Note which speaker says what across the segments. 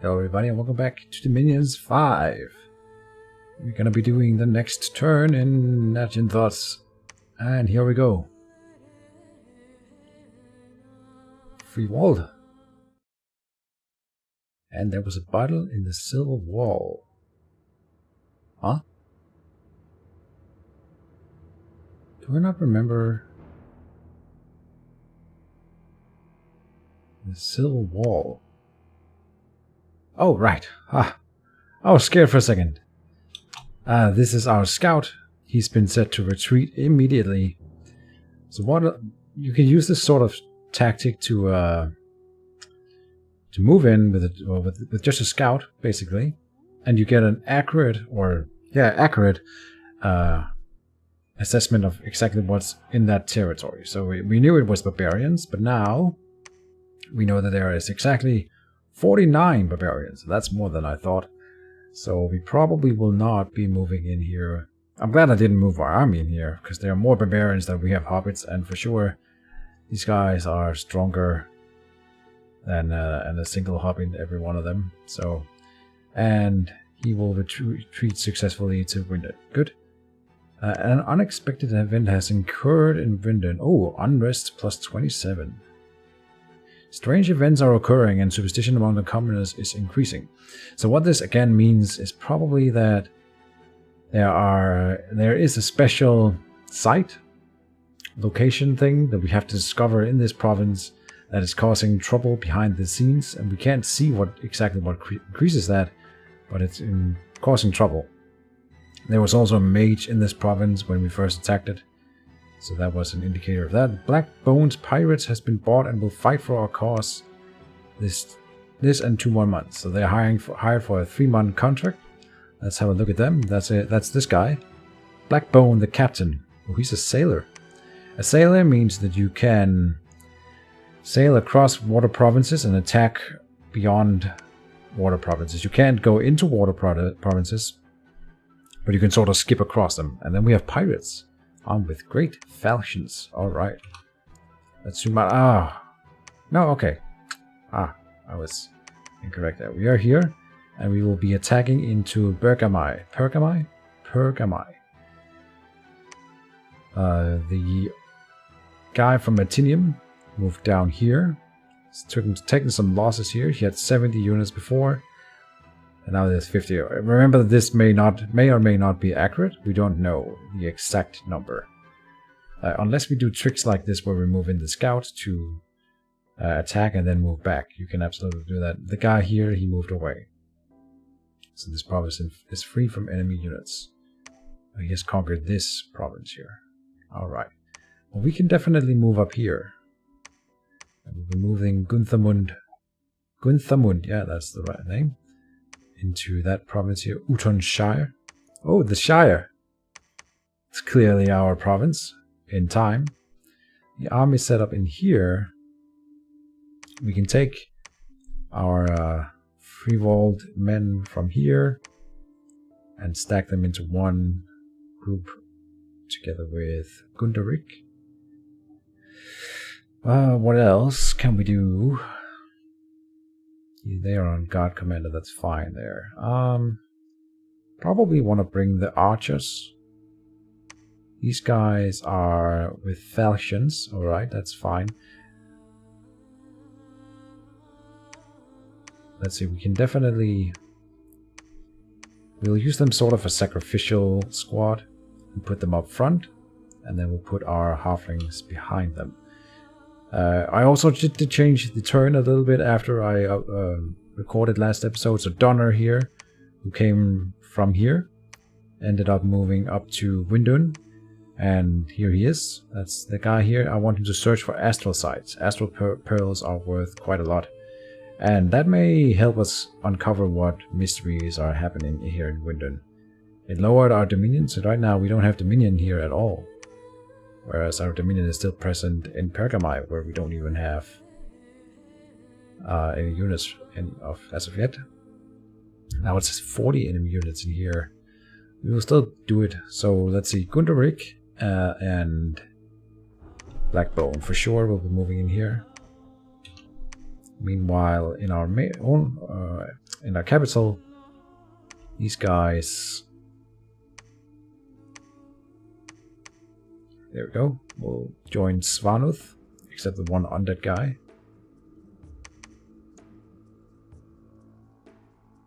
Speaker 1: Hello everybody and welcome back to Dominions 5. We're gonna be doing the next turn in Natgenthots. And here we go. Friwald. And there was a battle in the Silver Wall. Huh? Do I not remember the Silver Wall? Oh, right. Ah, I was scared for a second. This is our scout. He's been set to retreat immediately. So what you can use this sort of tactic to move in with just a scout, basically, and you get an accurate assessment of exactly what's in that territory. So we knew it was barbarians, but now we know that there is exactly 49 barbarians. That's more than I thought. So we probably will not be moving in here. I'm glad I didn't move our army in here, because there are more barbarians than we have hobbits, and for sure these guys are stronger than a single hobbit, every one of them. So, and he will retreat successfully to Windon. Good. An unexpected event has occurred in Windon. Oh, unrest plus 27. Strange events are occurring and superstition among the commoners is increasing. So what this again means is probably that there is a special site, location thing that we have to discover in this province that is causing trouble behind the scenes, and we can't see what increases that, but it's causing trouble. There was also a mage in this province when we first attacked it. So that was an indicator of that. Black Bones Pirates has been bought and will fight for our cause this and 2 more months. So they're hired for a 3-month contract. Let's have a look at them. That's it. That's this guy. Blackbone, the captain. Oh, he's a sailor. A sailor means that you can sail across water provinces and attack beyond water provinces. You can't go into water provinces, but you can sort of skip across them. And then we have pirates. Armed with great falchions. Alright. Let's zoom out. Ah. No, okay. Ah, I was incorrect there. We are here, and we will be attacking into Pergamai. Pergamai? Pergamai. The guy from Matinium moved down here. It's taking some losses here. He had 70 units before, and now there's 50. Remember that this may or may not be accurate. We don't know the exact number. Unless we do tricks like this where we move in the scout to attack and then move back. You can absolutely do that. The guy here, he moved away. So this province is free from enemy units. He has conquered this province here. Alright. Well, we can definitely move up here. And we'll be moving Gunthamund. Gunthamund, yeah, that's the right name. Into that province here, Utonshire. Oh, the Shire. It's clearly our province in time. The army set up in here. We can take our Friwald men from here and stack them into one group together with Gundarik. What else can we do? They are on guard commander, that's fine there. Probably want to bring the archers. These guys are with falchions, alright, that's fine. Let's see, we can definitely... We'll use them sort of a sacrificial squad and put them up front, and then we'll put our halflings behind them. I also did change the turn a little bit after I recorded last episode. So Donner here, who came from here, ended up moving up to Windon, and here he is. That's the guy here. I want him to search for astral sites. Astral pearls are worth quite a lot, and that may help us uncover what mysteries are happening here in Windon. It lowered our dominion, so right now we don't have dominion here at all. Whereas our dominion is still present in Pergamai, where we don't even have any units as of yet. Now it's 40 enemy units in here. We will still do it. So let's see, Gundarik and Blackbone for sure will be moving in here. Meanwhile, in our own in our capital. These guys. There we go. We'll join Svanuth, except the one undead guy.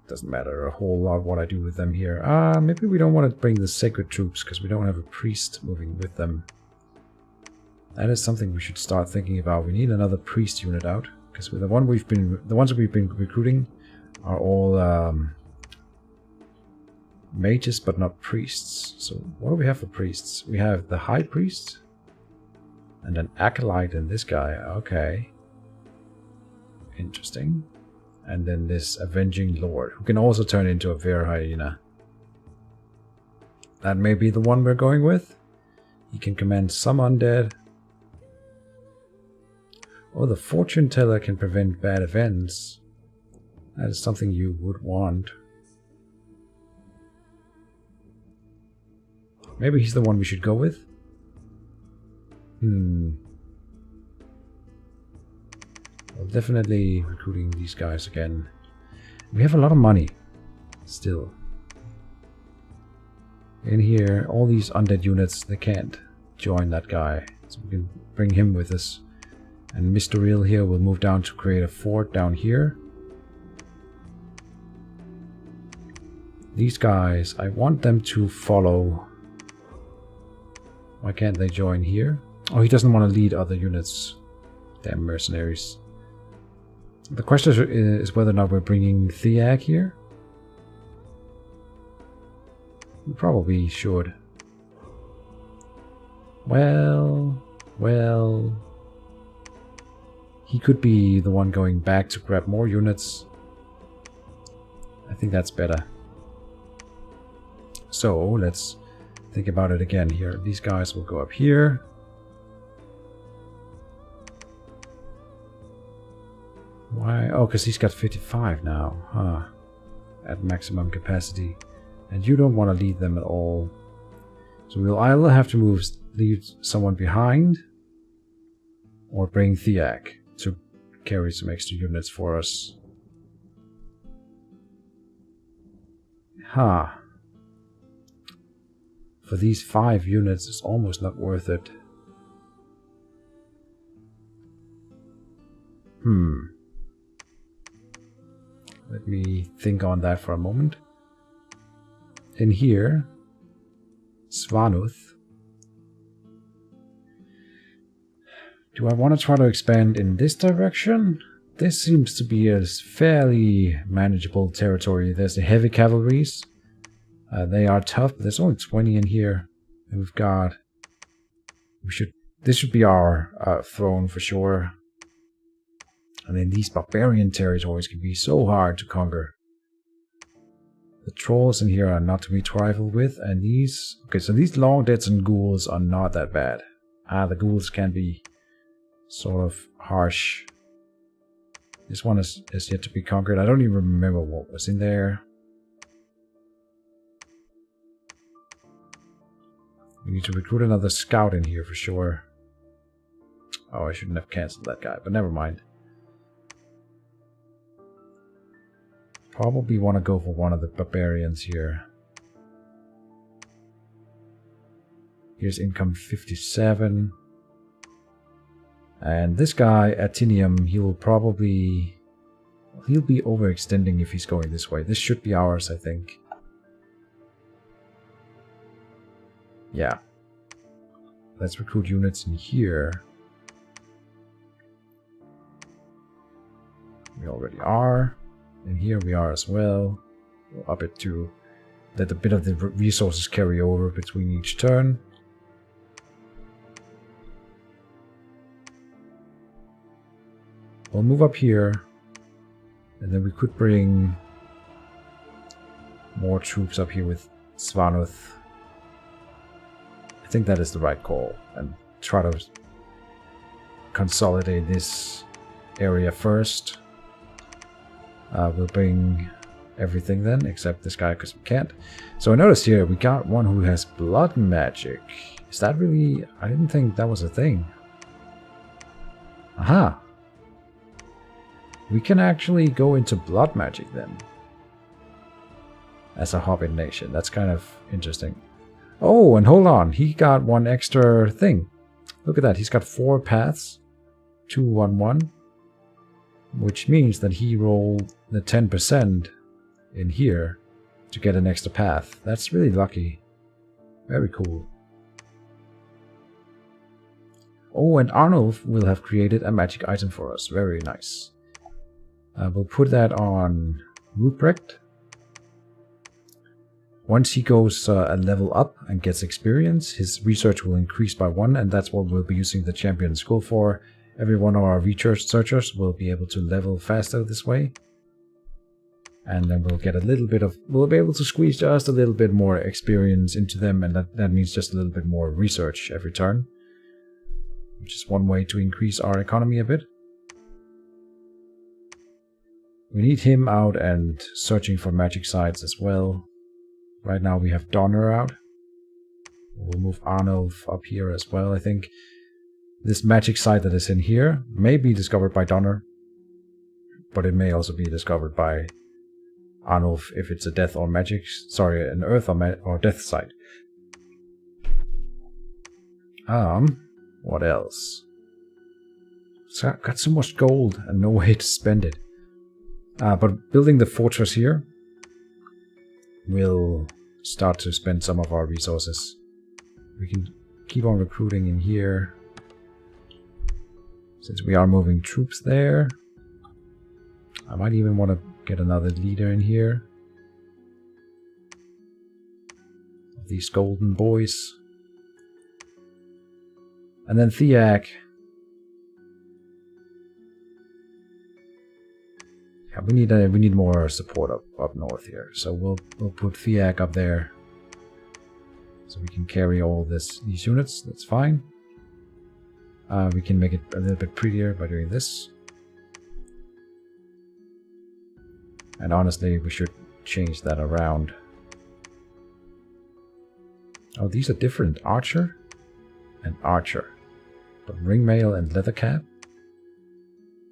Speaker 1: Doesn't matter a whole lot what I do with them here. Maybe we don't want to bring the sacred troops because we don't have a priest moving with them. That is something we should start thinking about. We need another priest unit out because the ones we've been recruiting are all mages but not priests. So what do we have for priests? We have the high priest and an acolyte and this guy. Okay, interesting. And then this avenging lord, who can also turn into a Ver hyena. That may be the one we're going with. He can command some undead. Oh, the fortune teller can prevent bad events. That is something you would want. Maybe he's the one we should go with. Well, definitely recruiting these guys again. We have a lot of money still. In here, all these undead units, they can't join that guy. So we can bring him with us. And Mr. Real here will move down to create a fort down here. These guys, I want them to follow. Why can't they join here? Oh, he doesn't want to lead other units. Damn mercenaries. The question is whether or not we're bringing Theag here. We probably should. Well... He could be the one going back to grab more units. I think that's better. So, let's think about it again here. These guys will go up here. Why? Oh, because he's got 55 now. Huh. At maximum capacity. And you don't want to lead them at all. So we'll either have to leave someone behind. Or bring Theag to carry some extra units for us. Huh. For these 5 units, it's almost not worth it. Let me think on that for a moment. In here, Svanuth. Do I want to try to expand in this direction? This seems to be a fairly manageable territory. There's the heavy cavalries. They are tough, but there's only 20 in here. And we've got... This should be our throne for sure. And then these barbarian territories can be so hard to conquer. The trolls in here are not to be trifled with, and these... Okay, so these long deads and ghouls are not that bad. The ghouls can be sort of harsh. This one is yet to be conquered. I don't even remember what was in there. We need to recruit another scout in here for sure. Oh, I shouldn't have cancelled that guy, but never mind. Probably want to go for one of the barbarians here. Here's income 57. And this guy, Atinium, he'll be overextending if he's going this way. This should be ours, I think. Yeah. Let's recruit units in here. We already are. And here we are as well. We'll up it to let a bit of the resources carry over between each turn. We'll move up here. And then we could bring more troops up here with Svanuth. I think that is the right call. And try to consolidate this area first. We'll bring everything then, except this guy because we can't. So I noticed here we got one who has blood magic. Is that really... I didn't think that was a thing. Aha! We can actually go into blood magic then. as a hobbit nation. That's kind of interesting. Oh, and hold on, he got one extra thing. Look at that, he's got 4 paths, 2, 1, 1, which means that he rolled the 10% in here to get an extra path. That's really lucky. Very cool. Oh, and Arnulf will have created a magic item for us. Very nice. We'll put that on Ruprecht. Once he goes a level up and gets experience, his research will increase by 1, and that's what we'll be using the champion school for. Every one of our researchers will be able to level faster this way. And then we'll get a little bit of... We'll be able to squeeze just a little bit more experience into them, and that means just a little bit more research every turn. Which is one way to increase our economy a bit. We need him out and searching for magic sites as well. Right now we have Donner out. We'll move Arnulf up here as well, I think. This magic site that is in here may be discovered by Donner, but it may also be discovered by Arnulf if it's a death or magic, sorry, an earth or death site. What else? So I've got so much gold and no way to spend it. But building the fortress here will start to spend some of our resources. We can keep on recruiting in here. Since we are moving troops there. I might even want to get another leader in here. These golden boys. And then Theak. Yeah, we need more support up north here. So we'll put Theak up there. So we can carry all these units. That's fine. We can make it a little bit prettier by doing this. And honestly, we should change that around. Oh, these are different. Archer and Archer. But Ringmail and Leathercap.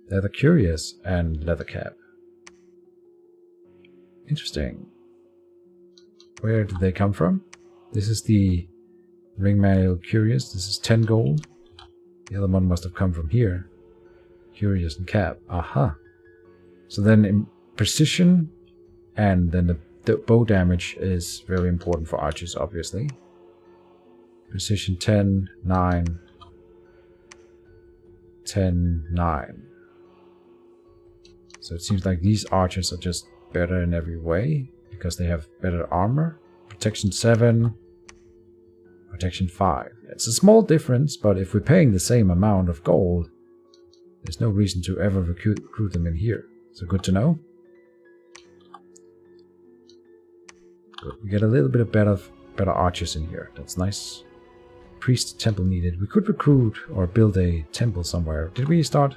Speaker 1: They're the Curious and Leathercap. Interesting. Where did they come from? This is the Ringmail Curious. This is 10 gold. The other one must have come from here. Curious and Cap. Aha. So then in precision and then the bow damage is very important for archers, obviously. Precision 10, 9, 10, 9. So it seems like these archers are just better in every way because they have better armor. Protection 7, protection 5. It's a small difference, but if we're paying the same amount of gold, there's no reason to ever recruit them in here. So good to know. Good. We get a little bit of better archers in here. That's nice. Priest temple needed. We could recruit or build a temple somewhere. Did we start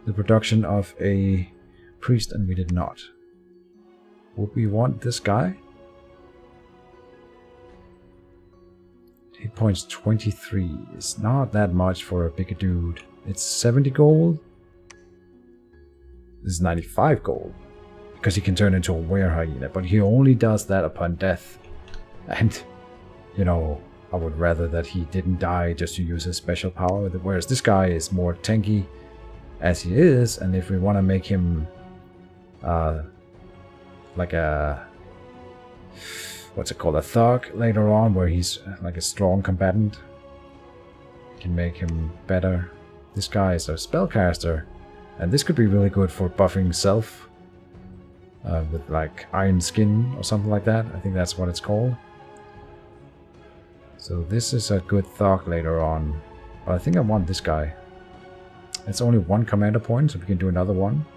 Speaker 1: the production of a priest and we did not? Would we want this guy? Hit points 23 is not that much for a bigger dude. It's 70 gold. This is 95 gold. Because he can turn into a were-hyena, but he only does that upon death. And, you know, I would rather that he didn't die just to use his special power, whereas this guy is more tanky as he is, and if we want to make him like a, what's it called, a thug later on, where he's like a strong combatant, can make him better. This guy is a spellcaster, and this could be really good for buffing self. With like iron skin or something like that. I think that's what it's called. So this is a good thug later on. But I think I want this guy. It's only 1 commander point, so we can do another one.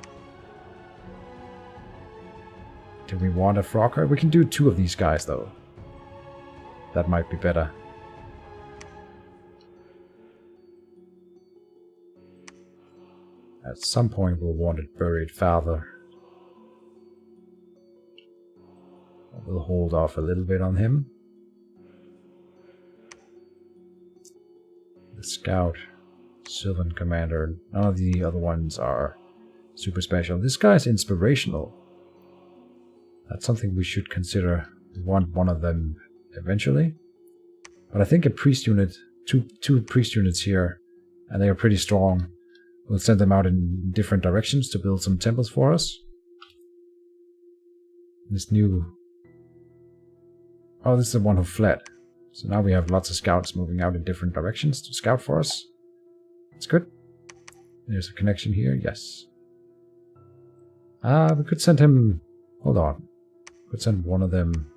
Speaker 1: Do we want a Frogger? We can do 2 of these guys though. That might be better. At some point we'll want it buried farther. We'll hold off a little bit on him. The Scout, Sylvan Commander, none of the other ones are super special. This guy's inspirational. That's something we should consider. We want one of them eventually. But I think a priest unit, two priest units here, and they are pretty strong. We'll send them out in different directions to build some temples for us. This new... Oh, this is the one who fled. So now we have lots of scouts moving out in different directions to scout for us. That's good. There's a connection here, yes. We could send him... Hold on. We could send one of them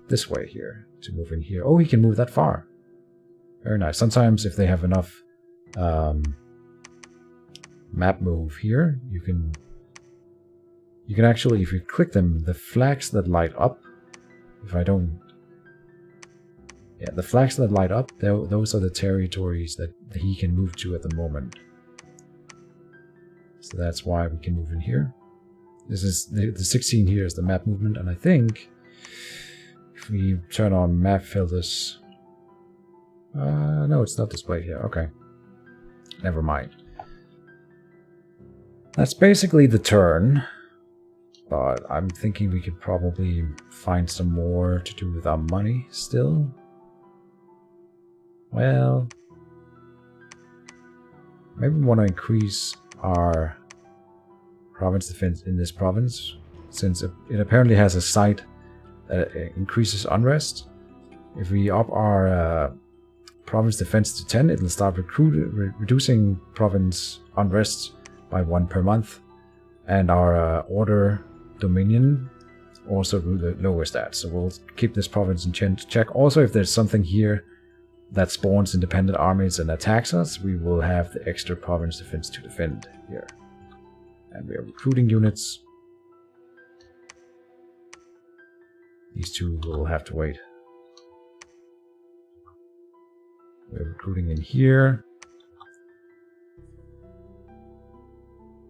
Speaker 1: this way here to move in here. Oh, he can move that far. Very nice. Sometimes if they have enough map move here, you can actually, if you click them, the flags that light up, if I don't... Yeah, the flags that light up, those are the territories that he can move to at the moment. So that's why we can move in here. This is the 16 here is the map movement, and I think if we turn on map filters... no, it's not displayed here. Okay. Never mind. That's basically the turn. But I'm thinking we could probably find some more to do with our money still. Well... Maybe we want to increase our province defense in this province, since it apparently has a site that increases unrest. If we up our province defense to 10, it'll start reducing province unrest by 1 per month, and our order dominion also lowers that. So we'll keep this province in check. Also, if there's something here that spawns independent armies and attacks us, we will have the extra province defense to defend here. And we are recruiting units. These two will have to wait. We're recruiting in here.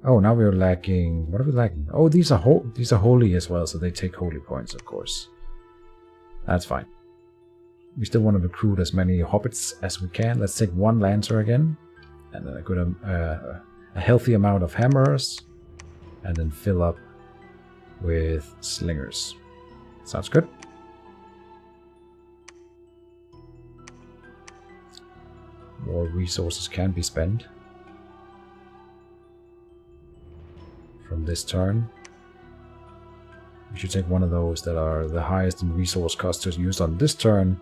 Speaker 1: Oh, now we're lacking... What are we lacking? Oh, these are holy as well, so they take holy points, of course. That's fine. We still want to recruit as many hobbits as we can. Let's take 1 lancer again. And then a healthy amount of hammers. And then fill up with slingers. Sounds good. More resources can be spent from this turn. We should take one of those that are the highest in resource cost to use on this turn,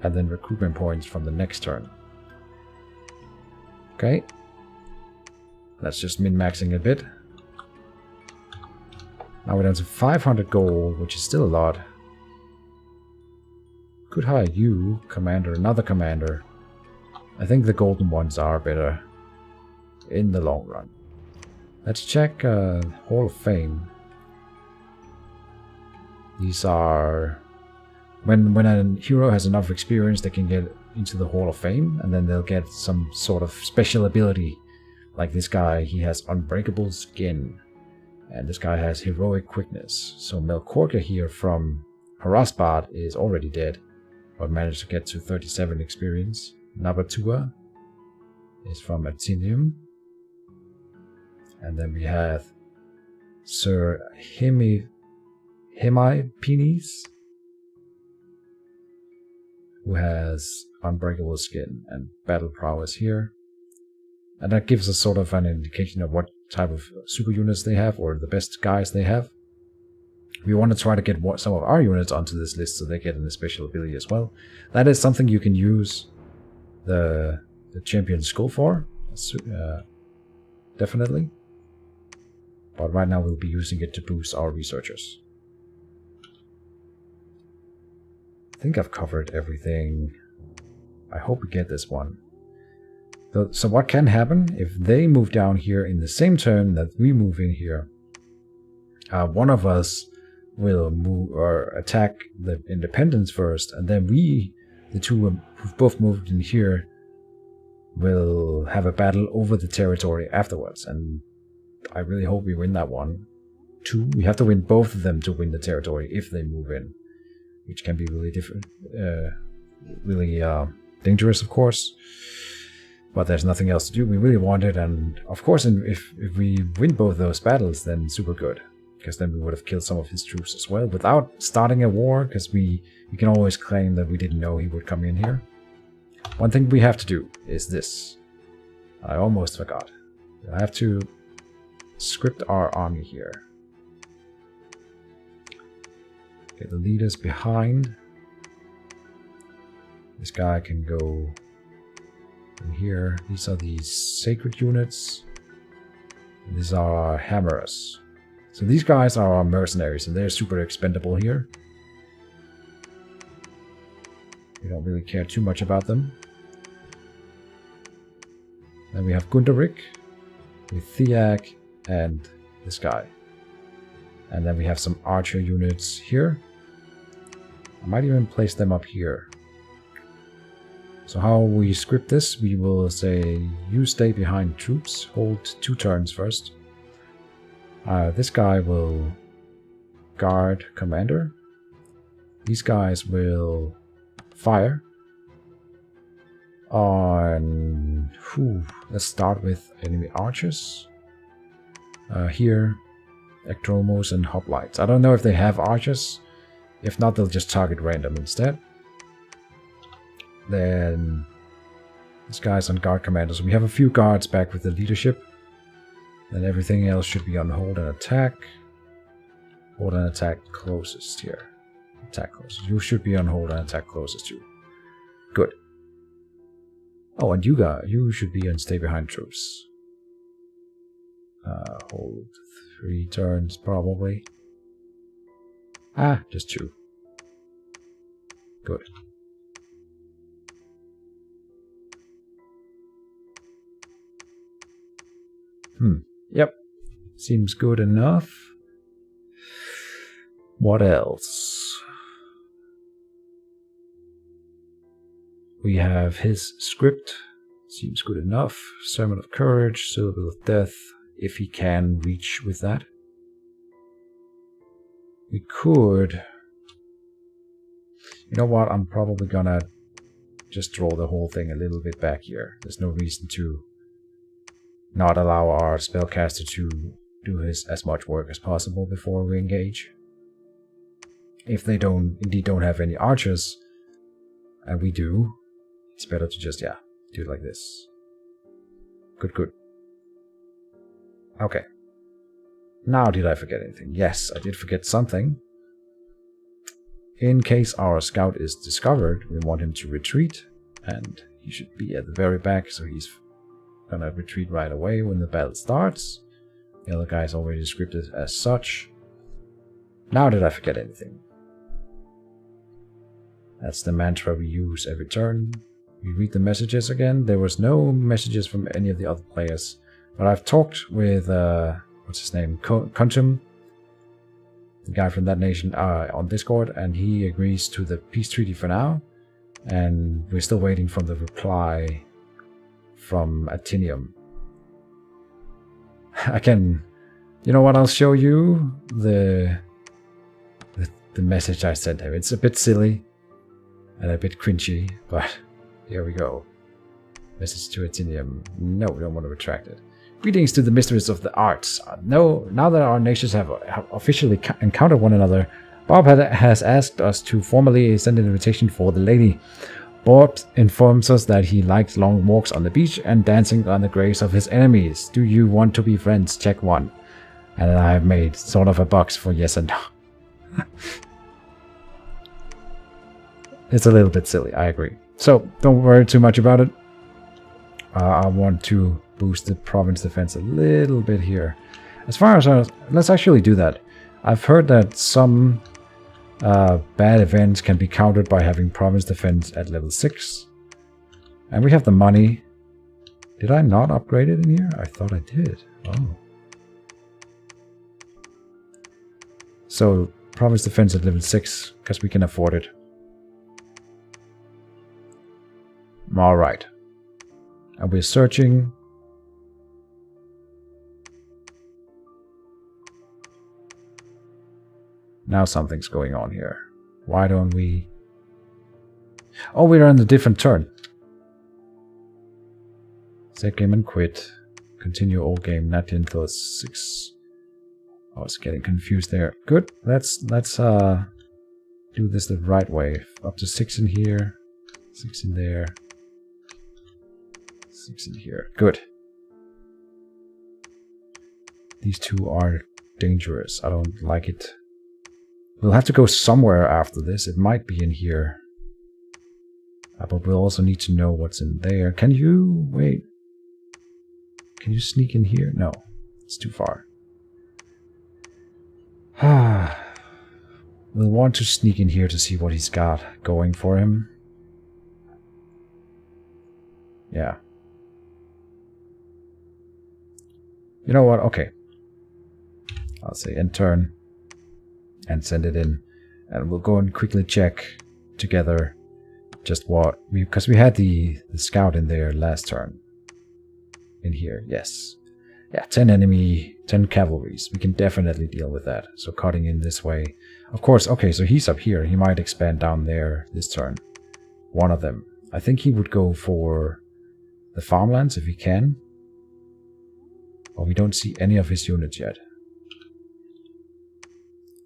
Speaker 1: and then recruitment points from the next turn. Okay. That's just min-maxing a bit. Now we're down to 500 gold, which is still a lot. Could hire you, commander, another commander. I think the golden ones are better in the long run. Let's check Hall of Fame. These are... When a hero has enough experience, they can get into the Hall of Fame, and then they'll get some sort of special ability. Like this guy, he has Unbreakable Skin. And this guy has Heroic Quickness. So Melkorka here from Harasbad is already dead, but managed to get to 37 experience. Nabatua is from Atinium. And then we have Sir Hemipenes, who has Unbreakable Skin and Battle Prowess here. And that gives us sort of an indication of what type of super units they have, or the best guys they have. We want to try to get some of our units onto this list so they get a special ability as well. That is something you can use the champion skull for, definitely. But right now we'll be using it to boost our researchers. I think I've covered everything. I hope we get this one. So what can happen if they move down here in the same turn that we move in here? One of us will move or attack the independents first, and then we, the two who've both moved in here, will have a battle over the territory afterwards. And I really hope we win that one. 2, we have to win both of them to win the territory if they move in, which can be really different, really dangerous, of course. But there's nothing else to do. We really want it, and of course, if we win both those battles, then super good. because then we would have killed some of his troops as well without starting a war, because we can always claim that we didn't know he would come in here. One thing we have to do is this. I almost forgot. I have to script our army here. Get the leaders behind. This guy can go in here. These are the sacred units. These are our hammerers. So these guys are our mercenaries, and they're super expendable here. We don't really care too much about them. Then we have Gunderik with Theag and this guy. And then we have some archer units here. I might even place them up here. So how we script this, we will say you stay behind troops, hold 2 turns first. This guy will guard commander. These guys will fire on... let's start with enemy archers. Here, Ectromos and hoplites. I don't know if they have archers. If not, they'll just target random instead. Then this guy's on guard commander. So we have a few guards back with the leadership. Then everything else should be on hold and attack. Hold and attack closest here. Attack closest. You should be on hold and attack closest too. Good. Oh, and you should be on stay behind troops. Hold 3 turns probably. Just 2. Good. Yep. Seems good enough. What else? We have his script. Seems good enough. Sermon of Courage, Syllable of Death, if he can reach with that. We could... You know what? I'm probably gonna just draw the whole thing a little bit back here. There's no reason to not allow our spellcaster to do as much work as possible before we engage. If they indeed don't have any archers, and we do, it's better to just, do it like this. Good. Okay. Now, did I forget anything? Yes, I did forget something. In case our scout is discovered, we want him to retreat, and he should be at the very back, so he's gonna retreat right away when the battle starts. The other guy's already scripted as such. Now, did I forget anything? That's the mantra we use every turn. We read the messages again. There was no messages from any of the other players, but I've talked with what's his name, Keejchen, the guy from that nation, on Discord, and he agrees to the peace treaty for now, and we're still waiting for the reply from Atinium. I can, you know what? I'll show you the message I sent him. It's a bit silly and a bit cringy, but here we go. Message to Atinium. No, we don't want to retract it. Greetings to the mysteries of the arts. Now that our nations have officially encountered one another, Bob has asked us to formally send an invitation for the lady. Bob informs us that he likes long walks on the beach and dancing on the graves of his enemies. Do you want to be friends? Check 1. And I have made sort of a box for yes and no. It's a little bit silly, I agree. So, don't worry too much about it. I want to boost the province defense a little bit here. As far as let's actually do that. I've heard that some bad events can be countered by having province defense at level 6. And we have the money. Did I not upgrade it in here? I thought I did. Oh. So, province defense at level 6, because we can afford it. Alright. And we're searching. Now something's going on here. Why don't we... Oh, we're on a different turn. Set game and quit. Continue old game. Natgenthots 6. I was getting confused there. Good. Let's do this the right way. Up to 6 in here, 6 in there, 6 in here. Good. These two are dangerous. I don't like it. We'll have to go somewhere after this. It might be in here. But we'll also need to know what's in there. Can you... wait. Can you sneak in here? No. It's too far. We'll want to sneak in here to see what he's got going for him. Yeah. You know what? Okay. I'll say end turn. And send it in. And we'll go and quickly check together just what... because we had the scout in there last turn. In here, yes. Yeah, 10 enemy, 10 cavalries. We can definitely deal with that. So cutting in this way. Of course, okay, so he's up here. He might expand down there this turn. One of them. I think he would go for the farmlands if he can. But we don't see any of his units yet.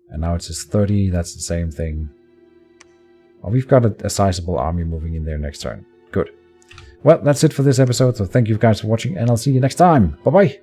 Speaker 1: And now it says 30, that's the same thing. Well, we've got a sizable army moving in there next turn. Good. Well, that's it for this episode, so thank you guys for watching, and I'll see you next time. Bye-bye!